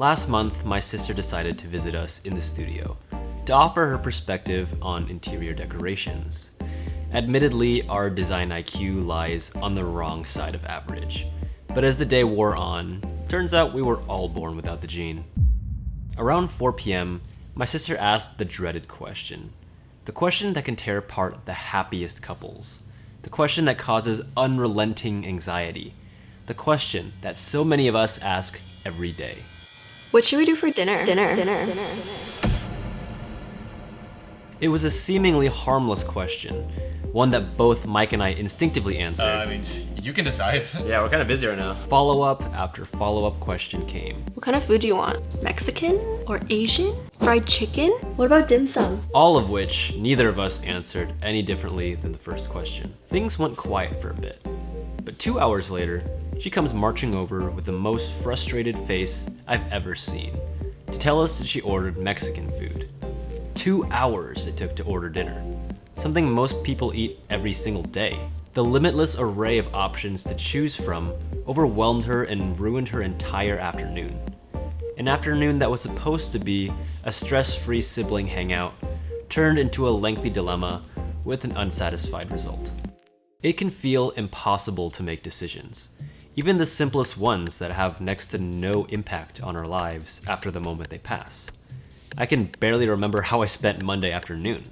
Last month, my sister decided to visit us in the studio to offer her perspective on interior decorations. Admittedly, our design IQ lies on the wrong side of average, but as the day wore on, turns out we were all born without the gene. Around 4 p.m., my sister asked the dreaded question. The question that can tear apart the happiest couples. The question that causes unrelenting anxiety. The question that so many of us ask every day. What should we do for dinner? It was a seemingly harmless question, one that both Mike and I instinctively answered. You can decide. Yeah, we're kind of busy right now. Follow-up after follow-up question came. What kind of food do you want? Mexican or Asian? Fried chicken? What about dim sum? All of which neither of us answered any differently than the first question. Things went quiet for a bit, but 2 hours later, she comes marching over with the most frustrated face I've ever seen to tell us that she ordered Mexican food. 2 hours it took to order dinner, something most people eat every single day. The limitless array of options to choose from overwhelmed her and ruined her entire afternoon. An afternoon that was supposed to be a stress-free sibling hangout turned into a lengthy dilemma with an unsatisfied result. It can feel impossible to make decisions, even the simplest ones that have next to no impact on our lives after the moment they pass. I can barely remember how I spent Monday afternoon,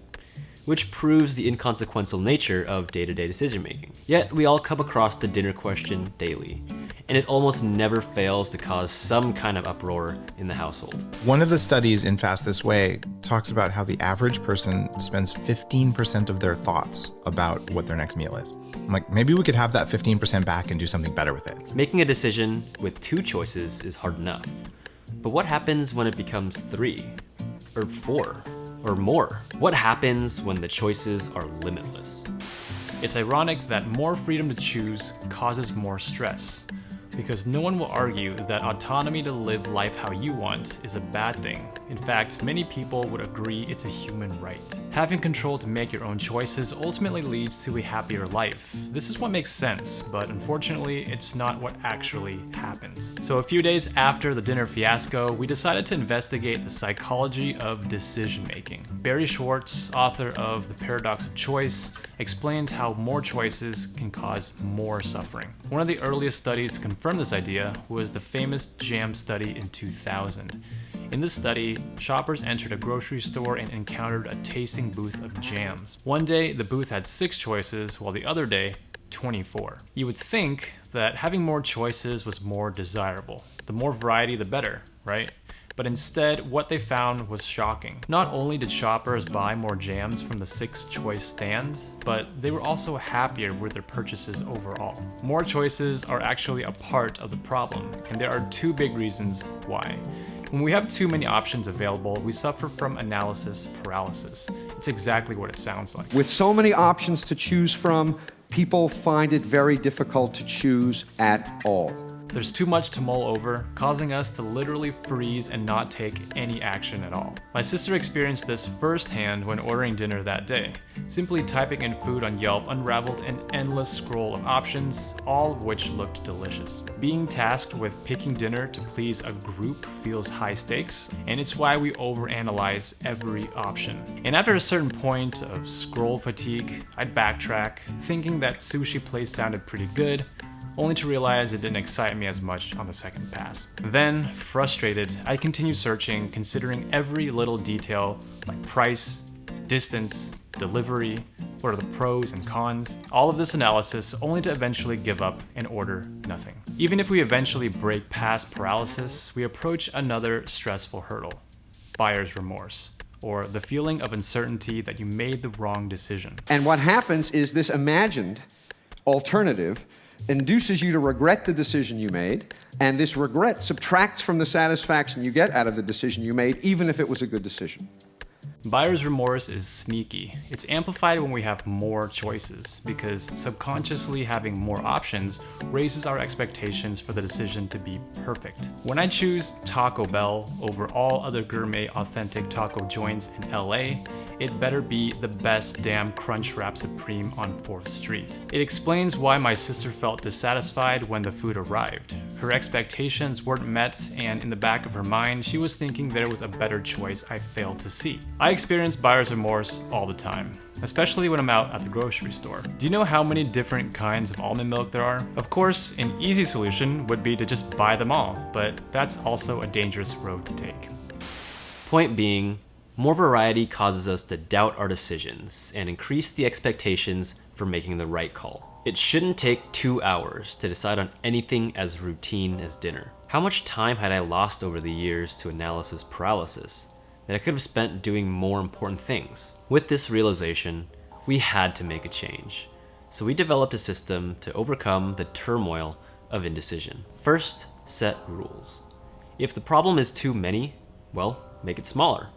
which proves the inconsequential nature of day-to-day decision-making. Yet we all come across the dinner question daily, and it almost never fails to cause some kind of uproar in the household. One of the studies in Fast This Way talks about how the average person spends 15% of their thoughts about what their next meal is. I'm like, maybe we could have that 15% back and do something better with it. Making a decision with 2 choices is hard enough, but what happens when it becomes 3, or 4, or more? What happens when the choices are limitless? It's ironic that more freedom to choose causes more stress, because no one will argue that autonomy to live life how you want is a bad thing. In fact, many people would agree it's a human right. Having control to make your own choices ultimately leads to a happier life. This is what makes sense, but unfortunately, it's not what actually happens. So a few days after the dinner fiasco, we decided to investigate the psychology of decision-making. Barry Schwartz, author of The Paradox of Choice, explained how more choices can cause more suffering. One of the earliest studies to confirm this idea was the famous jam study in 2000. In this study, shoppers entered a grocery store and encountered a tasting booth of jams. One day, the booth had 6 choices, while the other day, 24. You would think that having more choices was more desirable. The more variety, the better, right? But instead, what they found was shocking. Not only did shoppers buy more jams from the 6-choice stand, but they were also happier with their purchases overall. More choices are actually a part of the problem, and there are 2 big reasons why. When we have too many options available, we suffer from analysis paralysis. It's exactly what it sounds like. With so many options to choose from, people find it very difficult to choose at all. There's too much to mull over, causing us to literally freeze and not take any action at all. My sister experienced this firsthand when ordering dinner that day. Simply typing in food on Yelp unraveled an endless scroll of options, all of which looked delicious. Being tasked with picking dinner to please a group feels high stakes, and it's why we overanalyze every option. And after a certain point of scroll fatigue, I'd backtrack, thinking that sushi place sounded pretty good, only to realize it didn't excite me as much on the second pass. Then, frustrated, I continued searching, considering every little detail like price, distance, delivery, what are the pros and cons, all of this analysis only to eventually give up and order nothing. Even if we eventually break past paralysis, we approach another stressful hurdle, buyer's remorse, or the feeling of uncertainty that you made the wrong decision. And what happens is this imagined alternative induces you to regret the decision you made, and this regret subtracts from the satisfaction you get out of the decision you made, even if it was a good decision. Buyer's remorse is sneaky. It's amplified when we have more choices, because subconsciously having more options raises our expectations for the decision to be perfect. When I choose Taco Bell over all other gourmet authentic taco joints in LA, it better be the best damn Crunchwrap Supreme on 4th Street. It explains why my sister felt dissatisfied when the food arrived. Her expectations weren't met, and in the back of her mind, she was thinking there was a better choice I failed to see. I experience buyer's remorse all the time, especially when I'm out at the grocery store. Do you know how many different kinds of almond milk there are? Of course, an easy solution would be to just buy them all, but that's also a dangerous road to take. Point being, more variety causes us to doubt our decisions and increase the expectations for making the right call. It shouldn't take 2 hours to decide on anything as routine as dinner. How much time had I lost over the years to analysis paralysis that I could have spent doing more important things? With this realization, we had to make a change. So we developed a system to overcome the turmoil of indecision. First, set rules. If the problem is too many, well, make it smaller.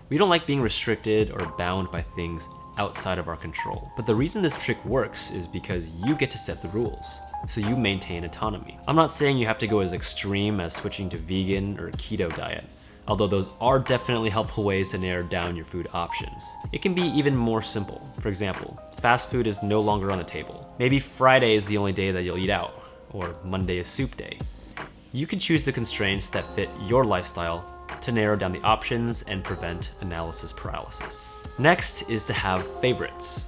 We don't like being restricted or bound by things outside of our control. But the reason this trick works is because you get to set the rules, so you maintain autonomy. I'm not saying you have to go as extreme as switching to vegan or keto diet, although those are definitely helpful ways to narrow down your food options. It can be even more simple. For example, fast food is no longer on the table. Maybe Friday is the only day that you'll eat out, or Monday is soup day. You can choose the constraints that fit your lifestyle to narrow down the options and prevent analysis paralysis. Next is to have favorites.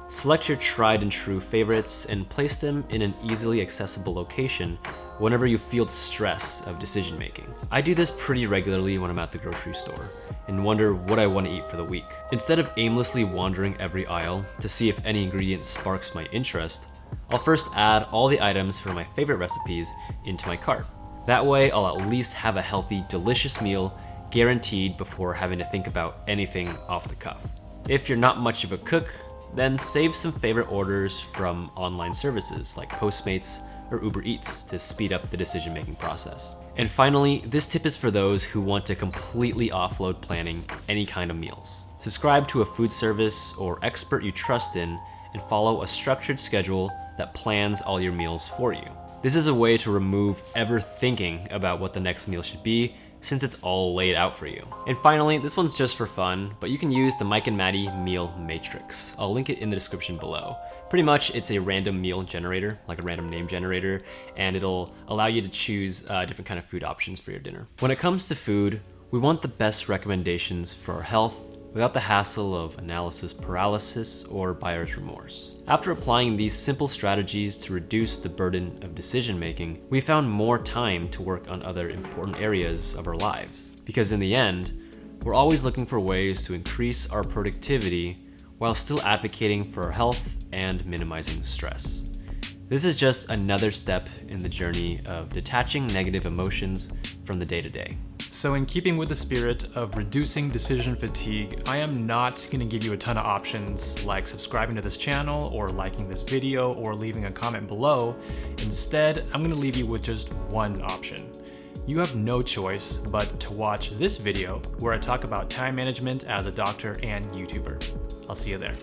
Select your tried and true favorites and place them in an easily accessible location whenever you feel the stress of decision making. I do this pretty regularly when I'm at the grocery store and wonder what I want to eat for the week. Instead of aimlessly wandering every aisle to see if any ingredient sparks my interest, I'll first add all the items from my favorite recipes into my cart. That way, I'll at least have a healthy, delicious meal guaranteed before having to think about anything off the cuff. If you're not much of a cook, then save some favorite orders from online services like Postmates or Uber Eats to speed up the decision-making process. And finally, this tip is for those who want to completely offload planning any kind of meals. Subscribe to a food service or expert you trust in and follow a structured schedule that plans all your meals for you. This is a way to remove ever thinking about what the next meal should be, since it's all laid out for you. And finally, this one's just for fun, but you can use the Mike and Matty meal matrix. I'll link it in the description below. Pretty much, it's a random meal generator, like a random name generator, and it'll allow you to choose different kind of food options for your dinner. When it comes to food, we want the best recommendations for our health without the hassle of analysis paralysis or buyer's remorse. After applying these simple strategies to reduce the burden of decision making, we found more time to work on other important areas of our lives. Because in the end, we're always looking for ways to increase our productivity while still advocating for our health and minimizing stress. This is just another step in the journey of detaching negative emotions from the day-to-day. So in keeping with the spirit of reducing decision fatigue, I am not going to give you a ton of options like subscribing to this channel or liking this video or leaving a comment below. Instead, I'm going to leave you with just one option. You have no choice but to watch this video where I talk about time management as a doctor and YouTuber. I'll see you there.